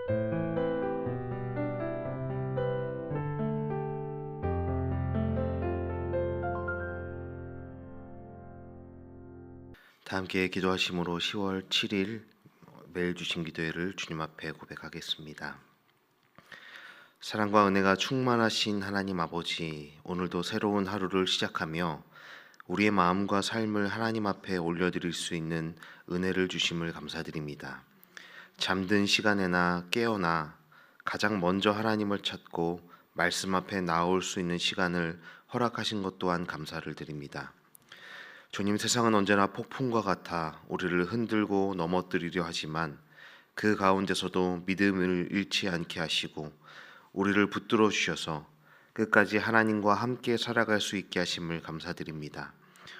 다 함께 기도하심으로 10월 7일 매일 주신 기도회를 주님 앞에 고백하겠습니다. 사랑과 은혜가 충만하신 하나님 아버지, 오늘도 새로운 하루를 시작하며 우리의 마음과 삶을 하나님 앞에 올려드릴 수 있는 은혜를 주심을 감사드립니다. 잠든 시간에나 깨어나 가장 먼저 하나님을 찾고 말씀 앞에 나올 수 있는 시간을 허락하신 것 또한 감사를 드립니다. 주님, 세상은 언제나 폭풍과 같아 우리를 흔들고 넘어뜨리려 하지만 그 가운데서도 믿음을 잃지 않게 하시고 우리를 붙들어 주셔서 끝까지 하나님과 함께 살아갈 수 있게 하심을 감사드립니다.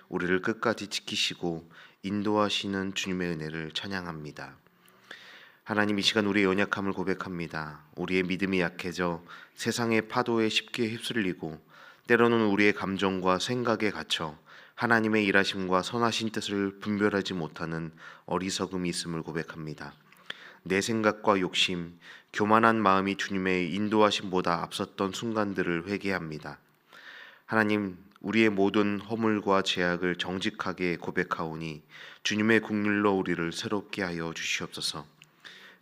우리를 끝까지 지키시고 인도하시는 주님의 은혜를 찬양합니다. 하나님, 이 시간 우리의 연약함을 고백합니다. 우리의 믿음이 약해져 세상의 파도에 쉽게 휩쓸리고 때로는 우리의 감정과 생각에 갇혀 하나님의 일하심과 선하신 뜻을 분별하지 못하는 어리석음이 있음을 고백합니다. 내 생각과 욕심, 교만한 마음이 주님의 인도하심보다 앞섰던 순간들을 회개합니다. 하나님, 우리의 모든 허물과 죄악을 정직하게 고백하오니 주님의 국률로 우리를 새롭게 하여 주시옵소서.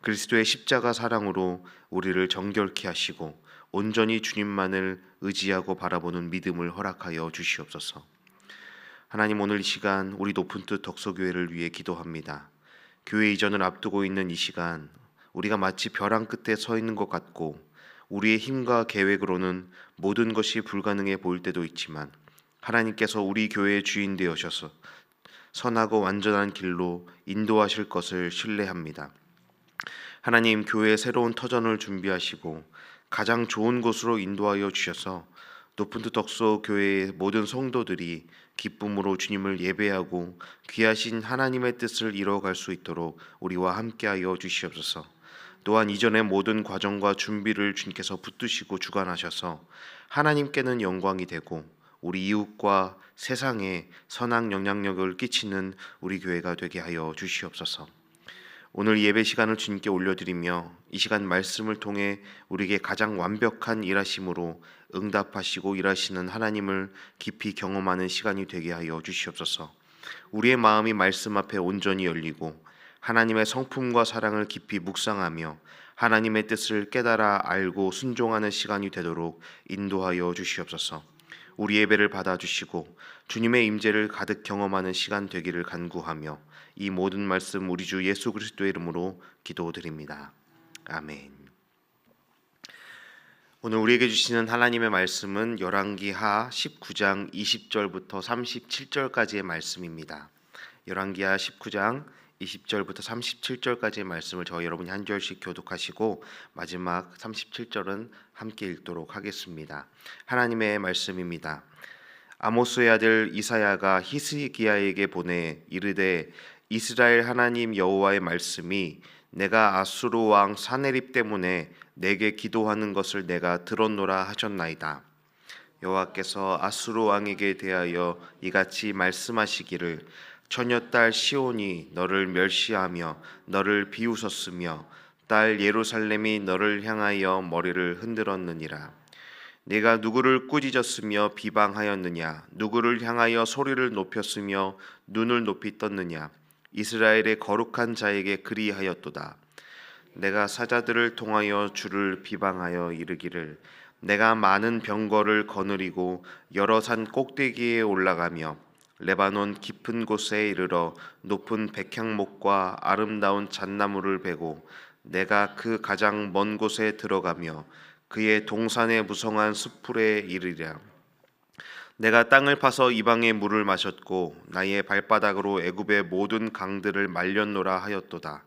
그리스도의 십자가 사랑으로 우리를 정결케 하시고 온전히 주님만을 의지하고 바라보는 믿음을 허락하여 주시옵소서. 하나님, 오늘 이 시간 우리 높은 뜻 덕소교회를 위해 기도합니다. 교회 이전을 앞두고 있는 이 시간, 우리가 마치 벼랑 끝에 서 있는 것 같고 우리의 힘과 계획으로는 모든 것이 불가능해 보일 때도 있지만 하나님께서 우리 교회의 주인 되어셔서 선하고 완전한 길로 인도하실 것을 신뢰합니다. 하나님, 교회의 새로운 터전을 준비하시고 가장 좋은 곳으로 인도하여 주셔서 높은 뜻 덕소 교회의 모든 성도들이 기쁨으로 주님을 예배하고 귀하신 하나님의 뜻을 이뤄갈 수 있도록 우리와 함께하여 주시옵소서. 또한 이전의 모든 과정과 준비를 주님께서 붙드시고 주관하셔서 하나님께는 영광이 되고 우리 이웃과 세상에 선한 영향력을 끼치는 우리 교회가 되게 하여 주시옵소서. 오늘 예배 시간을 주님께 올려드리며 이 시간 말씀을 통해 우리에게 가장 완벽한 일하심으로 응답하시고 일하시는 하나님을 깊이 경험하는 시간이 되게 하여 주시옵소서. 우리의 마음이 말씀 앞에 온전히 열리고 하나님의 성품과 사랑을 깊이 묵상하며 하나님의 뜻을 깨달아 알고 순종하는 시간이 되도록 인도하여 주시옵소서. 우리 예배를 받아주시고 주님의 임재를 가득 경험하는 시간 되기를 간구하며 이 모든 말씀 우리 주 예수 그리스도의 이름으로 기도드립니다. 아멘. 오늘 우리에게 주시는 하나님의 말씀은 열왕기하 19장 20절부터 37절까지의 말씀입니다. 열왕기하 19장 20절부터 37절까지의 말씀을 저와 여러분이 한 절씩 교독하시고 마지막 37절은 함께 읽도록 하겠습니다. 하나님의 말씀입니다. 아모스의 아들 이사야가 히스기야에게 보내 이르되 이스라엘 하나님 여호와의 말씀이 내가 아수르 왕 사네립 때문에 내게 기도하는 것을 내가 들었노라 하셨나이다. 여호와께서 아수르 왕에게 대하여 이같이 말씀하시기를 처녀딸 시온이 너를 멸시하며 너를 비웃었으며 딸 예루살렘이 너를 향하여 머리를 흔들었느니라. 내가 누구를 꾸짖었으며 비방하였느냐? 누구를 향하여 소리를 높였으며 눈을 높이 떴느냐? 이스라엘의 거룩한 자에게 그리하였도다. 내가 사자들을 통하여 주를 비방하여 이르기를 내가 많은 병거를 거느리고 여러 산 꼭대기에 올라가며 레바논 깊은 곳에 이르러 높은 백향목과 아름다운 잣나무를 베고 내가 그 가장 먼 곳에 들어가며 그의 동산의 무성한 숲풀에 이르리라. 내가 땅을 파서 이방의 물을 마셨고 나의 발바닥으로 애굽의 모든 강들을 말렸노라 하였도다.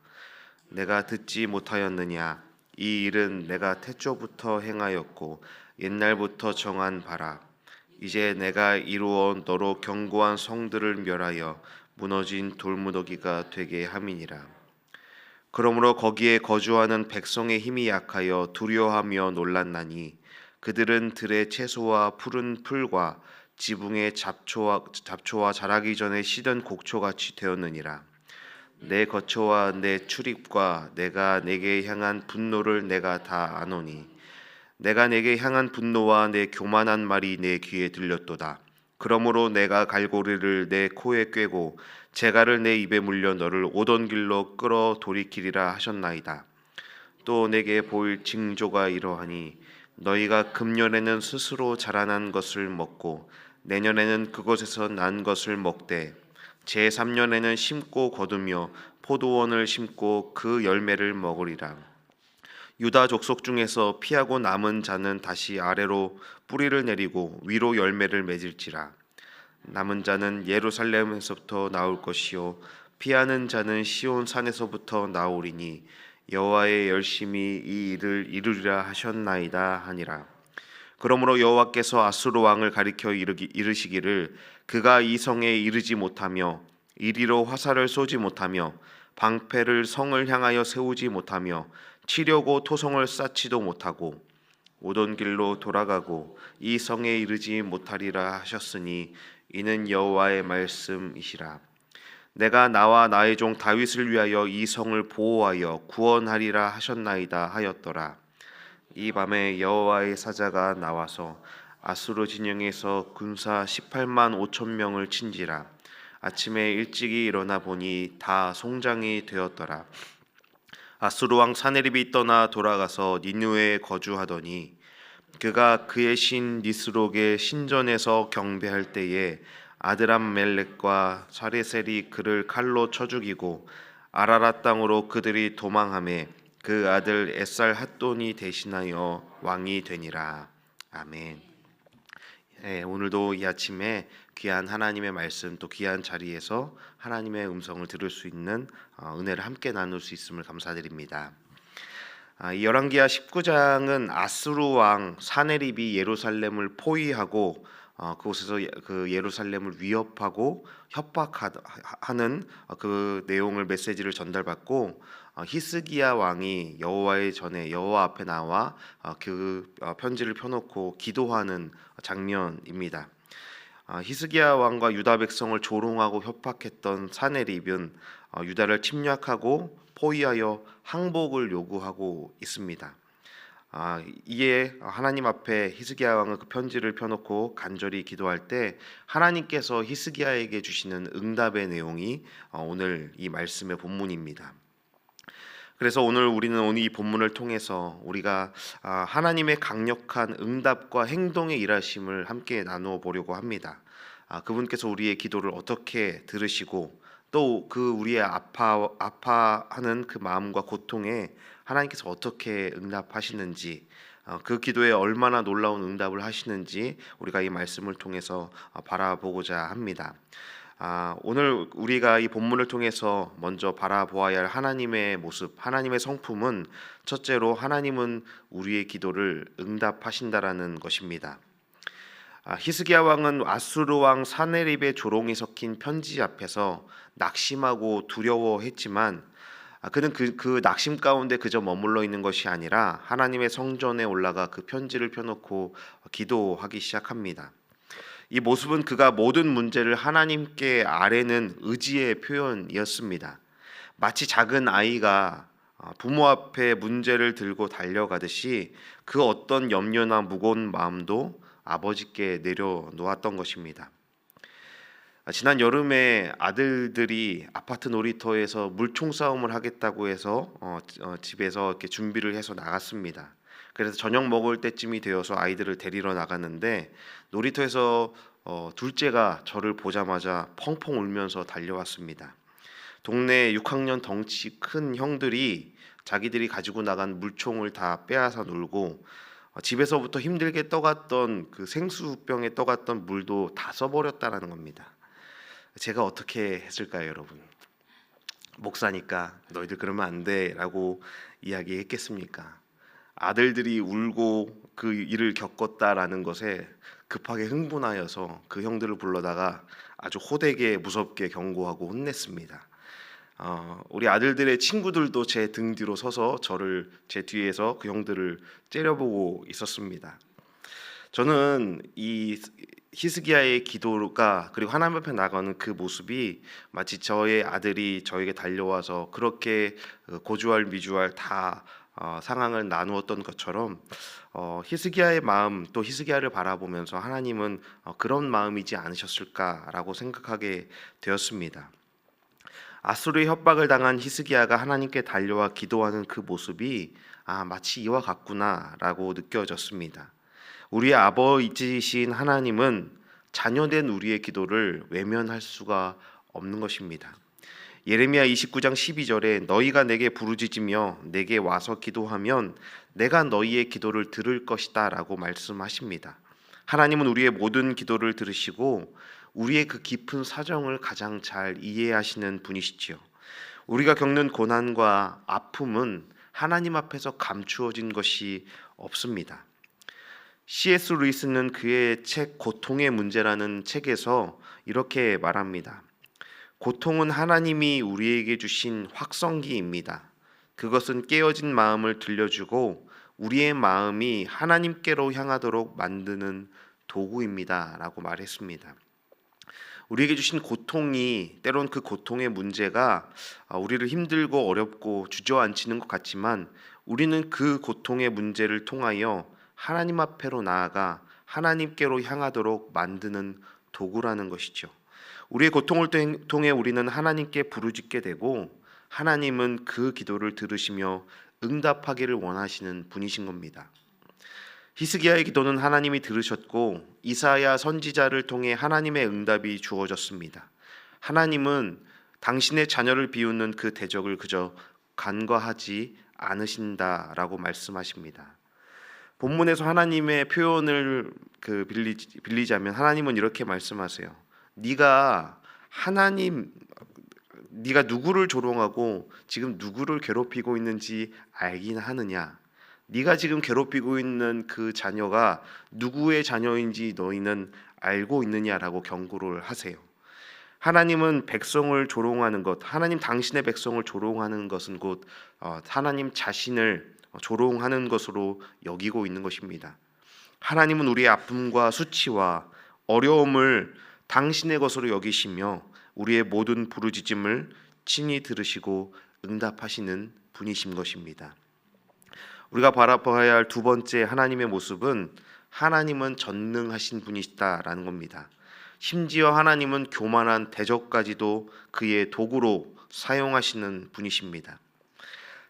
내가 듣지 못하였느냐? 이 일은 내가 태초부터 행하였고 옛날부터 정한 바라. 이제 내가 이루어 너로 견고한 성들을 멸하여 무너진 돌무더기가 되게 함이니라. 그러므로 거기에 거주하는 백성의 힘이 약하여 두려워하며 놀랐나니 그들은 들의 채소와 푸른 풀과 지붕의 잡초와 자라기 전에 시든 곡초같이 되었느니라. 내 거처와 내 출입과 내가 내게 향한 분노를 내가 다 아노니 내가 내게 향한 분노와 내 교만한 말이 내 귀에 들렸도다. 그러므로 내가 갈고리를 내 코에 꿰고 재갈을 내 입에 물려 너를 오던 길로 끌어 돌이키리라 하셨나이다. 또 내게 보일 징조가 이러하니 너희가 금년에는 스스로 자라난 것을 먹고 내년에는 그곳에서 난 것을 먹되 제3년에는 심고 거두며 포도원을 심고 그 열매를 먹으리라. 유다 족속 중에서 피하고 남은 자는 다시 아래로 뿌리를 내리고 위로 열매를 맺을지라. 남은 자는 예루살렘에서부터 나올 것이요 피하는 자는 시온 산에서부터 나오리니 여호와의 열심히 이 일을 이루리라 하셨나이다 하니라. 그러므로 여호와께서 아수르 왕을 가리켜 이르시기를 그가 이 성에 이르지 못하며 이리로 화살을 쏘지 못하며 방패를 성을 향하여 세우지 못하며 치려고 토성을 쌓지도 못하고 오던 길로 돌아가고 이 성에 이르지 못하리라 하셨으니 이는 여호와의 말씀이시라. 내가 나와 나의 종 다윗을 위하여 이 성을 보호하여 구원하리라 하셨나이다 하였더라. 이 밤에 여호와의 사자가 나와서 아수르 진영에서 군사 18만 5천 명을 친지라. 아침에 일찍이 일어나 보니 다 송장이 되었더라. 아수르 왕 사네립이 떠나 돌아가서 니느웨에 거주하더니 그가 그의 신 니스록의 신전에서 경배할 때에 아드람멜렉과 사레셀이 그를 칼로 쳐 죽이고 아라랏 땅으로 그들이 도망하매 그 아들 에살 핫돈이 대신하여 왕이 되니라. 아멘. 오늘도 이 아침에 귀한 하나님의 말씀 또 귀한 자리에서 하나님의 음성을 들을 수 있는 은혜를 함께 나눌 수 있음을 감사드립니다. 이 열왕기하 19장은 아수르 왕 사네립이 예루살렘을 포위하고 그곳에서 그 예루살렘을 위협하고 협박하는 그 내용을 메시지를 전달받고 히스기야 왕이 여호와의 전에 여호와 앞에 나와 그 편지를 펴놓고 기도하는 장면입니다. 히스기야 왕과 유다 백성을 조롱하고 협박했던 사네립은 유다를 침략하고 포위하여 항복을 요구하고 있습니다. 이에 하나님 앞에 히스기야 왕은 그 편지를 펴놓고 간절히 기도할 때 하나님께서 히스기야에게 주시는 응답의 내용이 오늘 이 말씀의 본문입니다. 그래서 오늘 이 본문을 통해서 우리가 하나님의 강력한 응답과 행동의 일하심을 함께 나누어 보려고 합니다. 그분께서 우리의 기도를 어떻게 들으시고 또 그 우리의 아파하는 그 마음과 고통에 하나님께서 어떻게 응답하시는지 그 기도에 얼마나 놀라운 응답을 하시는지 우리가 이 말씀을 통해서 바라보고자 합니다. 오늘 우리가 이 본문을 통해서 먼저 바라보아야 할 하나님의 모습, 하나님의 성품은 첫째로 하나님은 우리의 기도를 응답하신다라는 것입니다. 히스기야 왕은 아수르 왕 사네립의 조롱이 섞인 편지 앞에서 낙심하고 두려워했지만 그는 그 낙심 가운데 그저 머물러 있는 것이 아니라 하나님의 성전에 올라가 그 편지를 펴놓고 기도하기 시작합니다. 이 모습은 그가 모든 문제를 하나님께 아뢰는 의지의 표현이었습니다. 마치 작은 아이가 부모 앞에 문제를 들고 달려가듯이 그 어떤 염려나 무거운 마음도 아버지께 내려놓았던 것입니다. 지난 여름에 아들들이 아파트 놀이터에서 물총 싸움을 하겠다고 해서 집에서 이렇게 준비를 해서 나갔습니다. 그래서 저녁 먹을 때쯤이 되어서 아이들을 데리러 나갔는데 놀이터에서 둘째가 저를 보자마자 펑펑 울면서 달려왔습니다. 동네 6학년 덩치 큰 형들이 자기들이 가지고 나간 물총을 다 빼앗아 놀고 집에서부터 힘들게 떠갔던 그 생수병에 떠갔던 물도 다 써버렸다라는 겁니다. 제가 어떻게 했을까요, 여러분? 목사니까 너희들 그러면 안 돼라고 이야기했겠습니까? 아들들이 울고 그 일을 겪었다라는 것에 급하게 흥분하여서 그 형들을 불러다가 아주 호되게 무섭게 경고하고 혼냈습니다. 우리 아들들의 친구들도 제 등 뒤로 서서 저를 제 뒤에서 그 형들을 째려보고 있었습니다. 저는 이 히스기야의 기도가 그리고 하나님 앞에 나가는 그 모습이 마치 저의 아들이 저에게 달려와서 그렇게 고주할 미주할 다 상황을 나누었던 것처럼 히스기야의 마음 또 히스기야를 바라보면서 하나님은 그런 마음이지 않으셨을까라고 생각하게 되었습니다. 아수르의 협박을 당한 히스기야가 하나님께 달려와 기도하는 그 모습이 마치 이와 같구나라고 느껴졌습니다. 우리의 아버지이신 하나님은 자녀된 우리의 기도를 외면할 수가 없는 것입니다. 예레미야 29장 12절에 너희가 내게 부르짖으며 내게 와서 기도하면 내가 너희의 기도를 들을 것이다 라고 말씀하십니다. 하나님은 우리의 모든 기도를 들으시고 우리의 그 깊은 사정을 가장 잘 이해하시는 분이시지요. 우리가 겪는 고난과 아픔은 하나님 앞에서 감추어진 것이 없습니다. C.S. 루이스는 그의 책 고통의 문제라는 책에서 이렇게 말합니다. 고통은 하나님이 우리에게 주신 확성기입니다. 그것은 깨어진 마음을 들려주고 우리의 마음이 하나님께로 향하도록 만드는 도구입니다 라고 말했습니다. 우리에게 주신 고통이 때론 그 고통의 문제가 우리를 힘들고 어렵고 주저앉히는 것 같지만 우리는 그 고통의 문제를 통하여 하나님 앞에로 나아가 하나님께로 향하도록 만드는 도구라는 것이죠. 우리의 고통을 통해 우리는 하나님께 부르짖게 되고 하나님은 그 기도를 들으시며 응답하기를 원하시는 분이신 겁니다. 히스기야의 기도는 하나님이 들으셨고 이사야 선지자를 통해 하나님의 응답이 주어졌습니다. 하나님은 당신의 자녀를 비웃는 그 대적을 그저 간과하지 않으신다라고 말씀하십니다. 본문에서 하나님의 표현을 빌리자면 하나님은 이렇게 말씀하세요. 네가 누구를 조롱하고 지금 누구를 괴롭히고 있는지 알긴 하느냐? 네가 지금 괴롭히고 있는 그 자녀가 누구의 자녀인지 너희는 알고 있느냐라고 경고를 하세요. 하나님은 백성을 조롱하는 것, 하나님 당신의 백성을 조롱하는 것은 곧 하나님 자신을 조롱하는 것으로 여기고 있는 것입니다. 하나님은 우리의 아픔과 수치와 어려움을 당신의 것으로 여기시며 우리의 모든 부르짖음을 친히 들으시고 응답하시는 분이신 것입니다. 우리가 바라봐야 할 두 번째 하나님의 모습은 하나님은 전능하신 분이시다라는 겁니다. 심지어 하나님은 교만한 대적까지도 그의 도구로 사용하시는 분이십니다.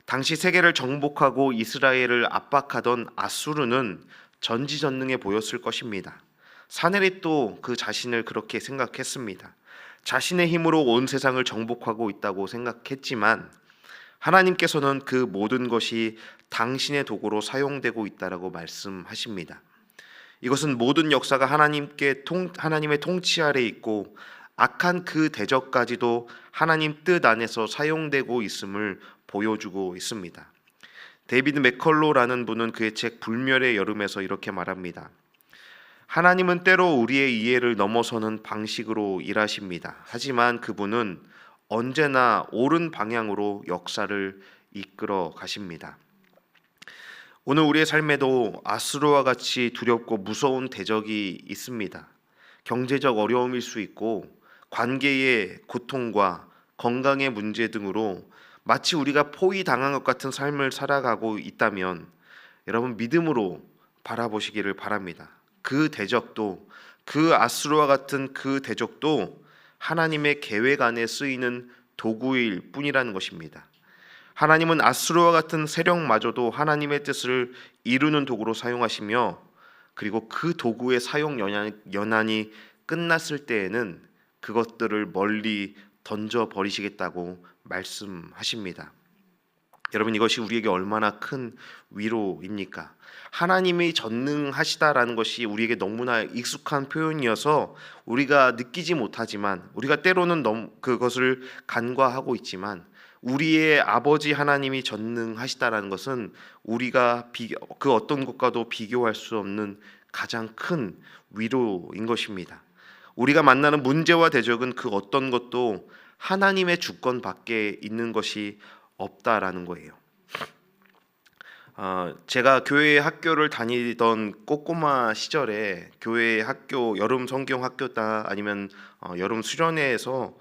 당시 세계를 정복하고 이스라엘을 압박하던 아수르는 전지전능해 보였을 것입니다. 사네립도 그 자신을 그렇게 생각했습니다. 자신의 힘으로 온 세상을 정복하고 있다고 생각했지만 하나님께서는 그 모든 것이 당신의 도구로 사용되고 있다라고 말씀하십니다. 이것은 모든 역사가 하나님의 통치 아래 있고 악한 그 대적까지도 하나님 뜻 안에서 사용되고 있음을 보여주고 있습니다. 데이비드 맥컬로라는 분은 그의 책 불멸의 여름에서 이렇게 말합니다. 하나님은 때로 우리의 이해를 넘어서는 방식으로 일하십니다. 하지만 그분은 언제나 옳은 방향으로 역사를 이끌어 가십니다. 오늘 우리의 삶에도 아수르와 같이 두렵고 무서운 대적이 있습니다. 경제적 어려움일 수 있고 관계의 고통과 건강의 문제 등으로 마치 우리가 포위당한 것 같은 삶을 살아가고 있다면 여러분 믿음으로 바라보시기를 바랍니다. 그 대적도 그 아수르와 같은 그 대적도 하나님의 계획 안에 쓰이는 도구일 뿐이라는 것입니다. 하나님은 아수르와 같은 세력마저도 하나님의 뜻을 이루는 도구로 사용하시며 그리고 그 도구의 사용 연한이 끝났을 때에는 그것들을 멀리 던져버리시겠다고 말씀하십니다. 여러분 이것이 우리에게 얼마나 큰 위로입니까? 하나님이 전능하시다라는 것이 우리에게 너무나 익숙한 표현이어서 우리가 느끼지 못하지만 우리가 때로는 그것을 간과하고 있지만 우리의 아버지 하나님이 전능하시다라는 것은 우리가 그 어떤 것과도 비교할 수 없는 가장 큰 위로인 것입니다. 우리가 만나는 문제와 대적은 그 어떤 것도 하나님의 주권 밖에 있는 것이 없다라는 거예요. 제가 교회 학교를 다니던 꼬꼬마 시절에 교회 학교 여름 성경 학교다 아니면 여름 수련회에서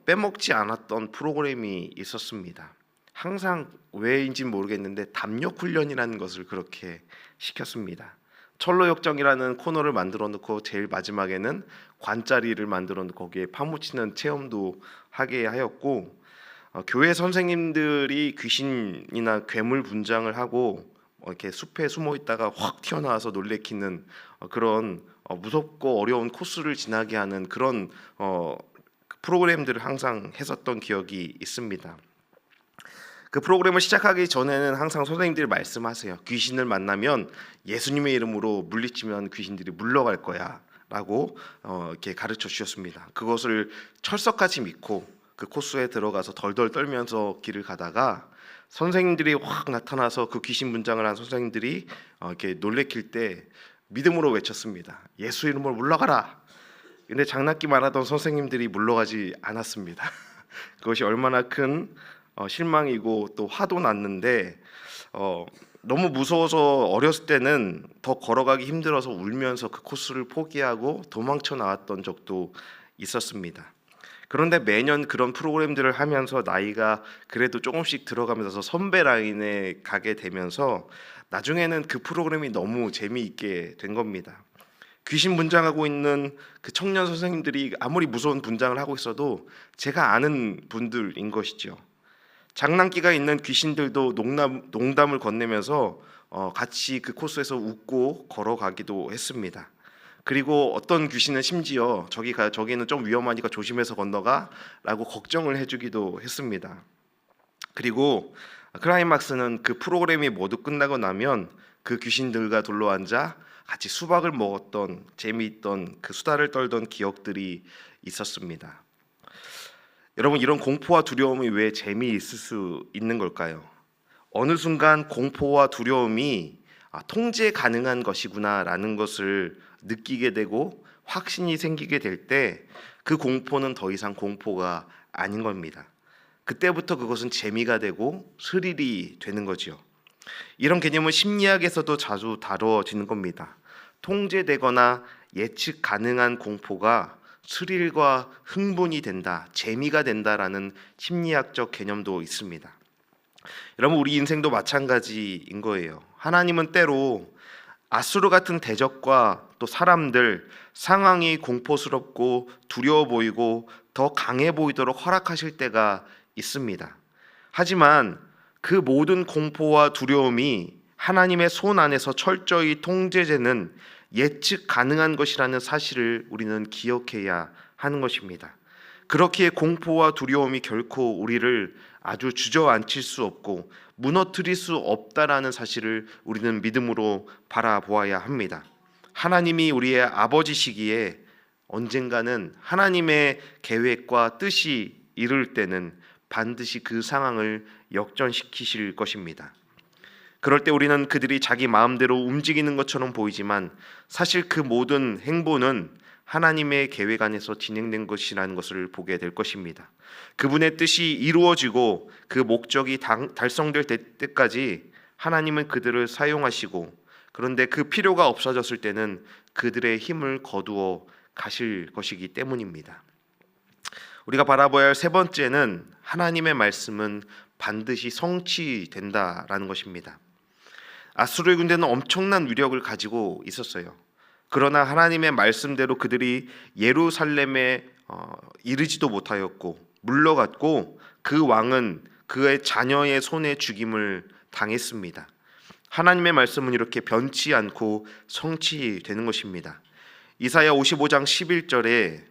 빼먹지 않았던 프로그램이 있었습니다. 항상 왜인지는 모르겠는데 담력 훈련이라는 것을 그렇게 시켰습니다. 철로역정이라는 코너를 만들어 놓고 제일 마지막에는 관자리를 만들어 놓고 거기에 파묻히는 체험도 하게 하였고, 교회 선생님들이 귀신이나 괴물 분장을 하고 이렇게 숲에 숨어 있다가 확 튀어나와서 놀래키는 그런 무섭고 어려운 코스를 지나게 하는 그런 프로그램들을 항상 했었던 기억이 있습니다. 그 프로그램을 시작하기 전에는 항상 선생님들이 말씀하세요. 귀신을 만나면 예수님의 이름으로 물리치면 귀신들이 물러갈 거야라고 이렇게 가르쳐 주셨습니다. 그것을 철석같이 믿고 그 코스에 들어가서 덜덜 떨면서 길을 가다가 선생님들이 확 나타나서 그 귀신 분장을 한 선생님들이 이렇게 놀래킬 때 믿음으로 외쳤습니다. 예수 이름으로 물러가라. 근데 장난기만 하던 선생님들이 물러가지 않았습니다. 그것이 얼마나 큰 실망이고 또 화도 났는데, 너무 무서워서 어렸을 때는 더 걸어가기 힘들어서 울면서 그 코스를 포기하고 도망쳐 나왔던 적도 있었습니다. 그런데 매년 그런 프로그램들을 하면서 나이가 그래도 조금씩 들어가면서 선배 라인에 가게 되면서 나중에는 그 프로그램이 너무 재미있게 된 겁니다. 귀신 분장하고 있는 그 청년 선생님들이 아무리 무서운 분장을 하고 있어도 제가 아는 분들인 것이죠. 장난기가 있는 귀신들도 농담을 건네면서 같이 그 코스에서 웃고 걸어가기도 했습니다. 그리고 어떤 귀신은 심지어 저기는 좀 위험하니까 조심해서 건너가라고 걱정을 해주기도 했습니다. 그리고 클라이막스는 그 프로그램이 모두 끝나고 나면 그 귀신들과 둘러앉아 같이 수박을 먹었던 재미있던 그 수다를 떨던 기억들이 있었습니다. 여러분, 이런 공포와 두려움이 왜 재미있을 수 있는 걸까요? 어느 순간 공포와 두려움이 통제 가능한 것이구나라는 것을 느끼게 되고 확신이 생기게 될 때 그 공포는 더 이상 공포가 아닌 겁니다. 그때부터 그것은 재미가 되고 스릴이 되는 거죠. 이런 개념은 심리학에서도 자주 다뤄지는 겁니다. 통제되거나 예측 가능한 공포가 스릴과 흥분이 된다, 재미가 된다라는 심리학적 개념도 있습니다. 여러분, 우리 인생도 마찬가지인 거예요. 하나님은 때로 아수르 같은 대적과 또 사람들, 상황이 공포스럽고 두려워 보이고 더 강해 보이도록 허락하실 때가 있습니다. 하지만 그 모든 공포와 두려움이 하나님의 손 안에서 철저히 통제되는 예측 가능한 것이라는 사실을 우리는 기억해야 하는 것입니다. 그렇기에 공포와 두려움이 결코 우리를 아주 주저앉힐 수 없고 무너뜨릴 수 없다라는 사실을 우리는 믿음으로 바라보아야 합니다. 하나님이 우리의 아버지시기에 언젠가는 하나님의 계획과 뜻이 이룰 때는 반드시 그 상황을 역전시키실 것입니다. 그럴 때 우리는 그들이 자기 마음대로 움직이는 것처럼 보이지만 사실 그 모든 행보는 하나님의 계획 안에서 진행된 것이라는 것을 보게 될 것입니다. 그분의 뜻이 이루어지고 그 목적이 달성될 때까지 하나님은 그들을 사용하시고, 그런데 그 필요가 없어졌을 때는 그들의 힘을 거두어 가실 것이기 때문입니다. 우리가 바라봐야 할 세 번째는 하나님의 말씀은 반드시 성취된다라는 것입니다. 아수르의 군대는 엄청난 위력을 가지고 있었어요. 그러나 하나님의 말씀대로 그들이 예루살렘에 이르지도 못하였고 물러갔고 그 왕은 그의 자녀의 손에 죽임을 당했습니다. 하나님의 말씀은 이렇게 변치 않고 성취되는 것입니다. 이사야 55장 11절에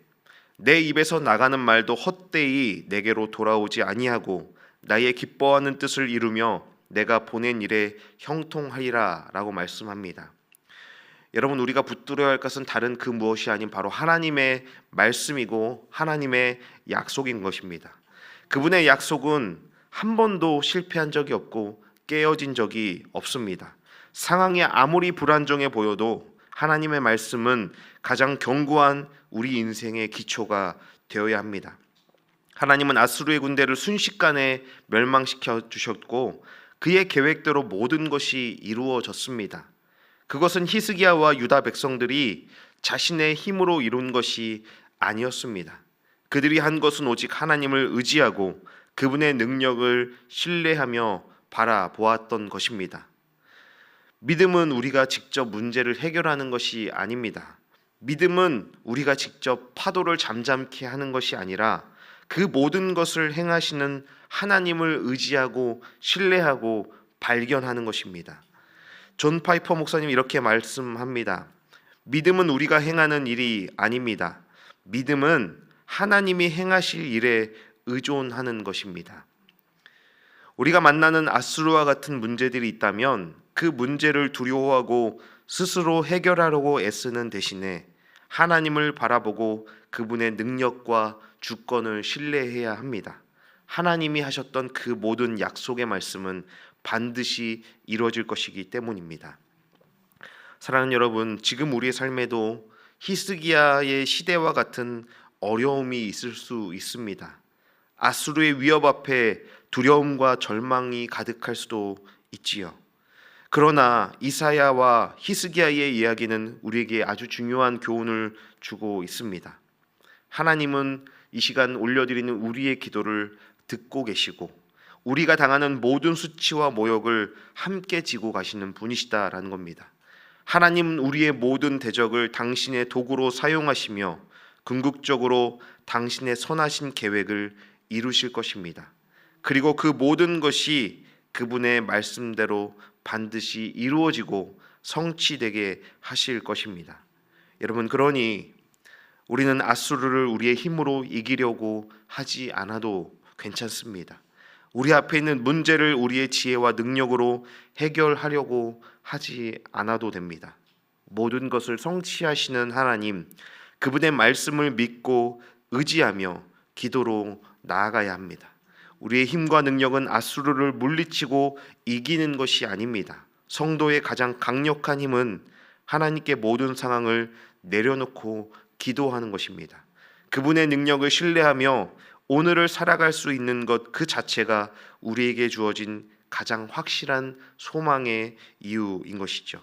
내 입에서 나가는 말도 헛되이 내게로 돌아오지 아니하고 나의 기뻐하는 뜻을 이루며 내가 보낸 일에 형통하리라 라고 말씀합니다. 여러분, 우리가 붙들어야 할 것은 다른 그 무엇이 아닌 바로 하나님의 말씀이고 하나님의 약속인 것입니다. 그분의 약속은 한 번도 실패한 적이 없고 깨어진 적이 없습니다. 상황이 아무리 불안정해 보여도 하나님의 말씀은 가장 견고한 우리 인생의 기초가 되어야 합니다. 하나님은 아수르의 군대를 순식간에 멸망시켜 주셨고 그의 계획대로 모든 것이 이루어졌습니다. 그것은 히스기야와 유다 백성들이 자신의 힘으로 이룬 것이 아니었습니다. 그들이 한 것은 오직 하나님을 의지하고 그분의 능력을 신뢰하며 바라보았던 것입니다. 믿음은 우리가 직접 문제를 해결하는 것이 아닙니다. 믿음은 우리가 직접 파도를 잠잠케 하는 것이 아니라 그 모든 것을 행하시는 하나님을 의지하고 신뢰하고 발견하는 것입니다. 존 파이퍼 목사님 이렇게 말씀합니다. 믿음은 우리가 행하는 일이 아닙니다. 믿음은 하나님이 행하실 일에 의존하는 것입니다. 우리가 만나는 아수르와 같은 문제들이 있다면 그 문제를 두려워하고 스스로 해결하려고 애쓰는 대신에 하나님을 바라보고 그분의 능력과 주권을 신뢰해야 합니다. 하나님이 하셨던 그 모든 약속의 말씀은 반드시 이루어질 것이기 때문입니다. 사랑하는 여러분, 지금 우리의 삶에도 히스기야의 시대와 같은 어려움이 있을 수 있습니다. 아수르의 위협 앞에 두려움과 절망이 가득할 수도 있지요. 그러나 이사야와 히스기야의 이야기는 우리에게 아주 중요한 교훈을 주고 있습니다. 하나님은 이 시간 올려드리는 우리의 기도를 듣고 계시고 우리가 당하는 모든 수치와 모욕을 함께 지고 가시는 분이시다라는 겁니다. 하나님은 우리의 모든 대적을 당신의 도구로 사용하시며 궁극적으로 당신의 선하신 계획을 이루실 것입니다. 그리고 그 모든 것이 그분의 말씀대로 반드시 이루어지고 성취되게 하실 것입니다. 여러분, 그러니 우리는 아수르를 우리의 힘으로 이기려고 하지 않아도 괜찮습니다. 우리 앞에 있는 문제를 우리의 지혜와 능력으로 해결하려고 하지 않아도 됩니다. 모든 것을 성취하시는 하나님, 그분의 말씀을 믿고 의지하며 기도로 나아가야 합니다. 우리의 힘과 능력은 아수르를 물리치고 이기는 것이 아닙니다. 성도의 가장 강력한 힘은 하나님께 모든 상황을 내려놓고 기도하는 것입니다. 그분의 능력을 신뢰하며 오늘을 살아갈 수 있는 것 그 자체가 우리에게 주어진 가장 확실한 소망의 이유인 것이죠.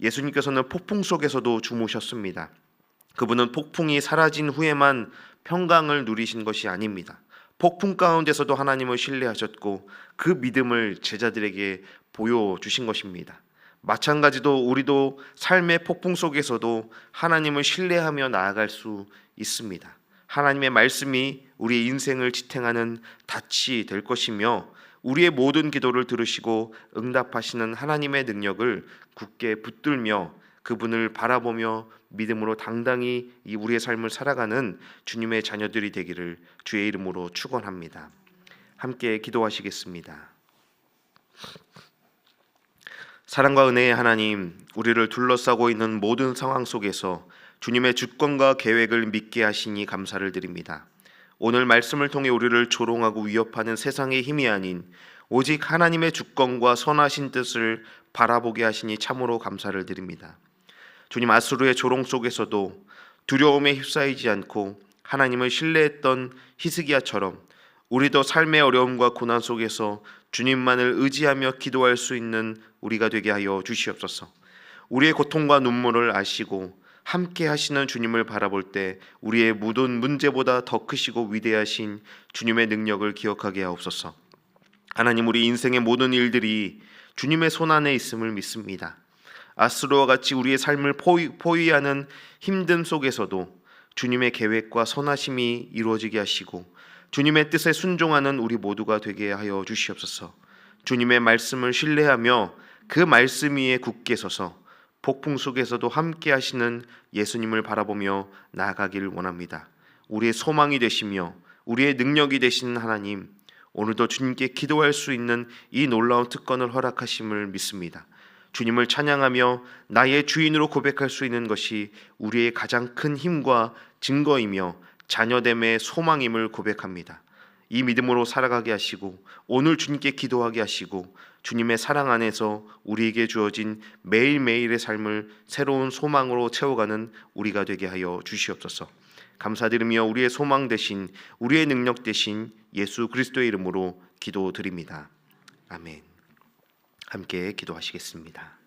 예수님께서는 폭풍 속에서도 주무셨습니다. 그분은 폭풍이 사라진 후에만 평강을 누리신 것이 아닙니다. 폭풍 가운데서도 하나님을 신뢰하셨고 그 믿음을 제자들에게 보여주신 것입니다. 마찬가지로 우리도 삶의 폭풍 속에서도 하나님을 신뢰하며 나아갈 수 있습니다. 하나님의 말씀이 우리의 인생을 지탱하는 닻이 될 것이며 우리의 모든 기도를 들으시고 응답하시는 하나님의 능력을 굳게 붙들며 그분을 바라보며 믿음으로 당당히 이 우리의 삶을 살아가는 주님의 자녀들이 되기를 주의 이름으로 축원합니다. 함께 기도하시겠습니다. 사랑과 은혜의 하나님, 우리를 둘러싸고 있는 모든 상황 속에서 주님의 주권과 계획을 믿게 하시니 감사를 드립니다. 오늘 말씀을 통해 우리를 조롱하고 위협하는 세상의 힘이 아닌 오직 하나님의 주권과 선하신 뜻을 바라보게 하시니 참으로 감사를 드립니다. 주님, 아수르의 조롱 속에서도 두려움에 휩싸이지 않고 하나님을 신뢰했던 히스기야처럼 우리도 삶의 어려움과 고난 속에서 주님만을 의지하며 기도할 수 있는 우리가 되게 하여 주시옵소서. 우리의 고통과 눈물을 아시고 함께 하시는 주님을 바라볼 때 우리의 모든 문제보다 더 크시고 위대하신 주님의 능력을 기억하게 하옵소서. 하나님, 우리 인생의 모든 일들이 주님의 손 안에 있음을 믿습니다. 아수르와 같이 우리의 삶을 포위하는 힘듦 속에서도 주님의 계획과 선하심이 이루어지게 하시고 주님의 뜻에 순종하는 우리 모두가 되게 하여 주시옵소서. 주님의 말씀을 신뢰하며 그 말씀 위에 굳게 서서 폭풍 속에서도 함께 하시는 예수님을 바라보며 나아가기를 원합니다. 우리의 소망이 되시며 우리의 능력이 되신 하나님, 오늘도 주님께 기도할 수 있는 이 놀라운 특권을 허락하심을 믿습니다. 주님을 찬양하며 나의 주인으로 고백할 수 있는 것이 우리의 가장 큰 힘과 증거이며 자녀됨의 소망임을 고백합니다. 이 믿음으로 살아가게 하시고 오늘 주님께 기도하게 하시고 주님의 사랑 안에서 우리에게 주어진 매일매일의 삶을 새로운 소망으로 채워가는 우리가 되게 하여 주시옵소서. 감사드리며 우리의 소망 되신 우리의 능력 되신 예수 그리스도의 이름으로 기도드립니다. 아멘. 함께 기도하시겠습니다.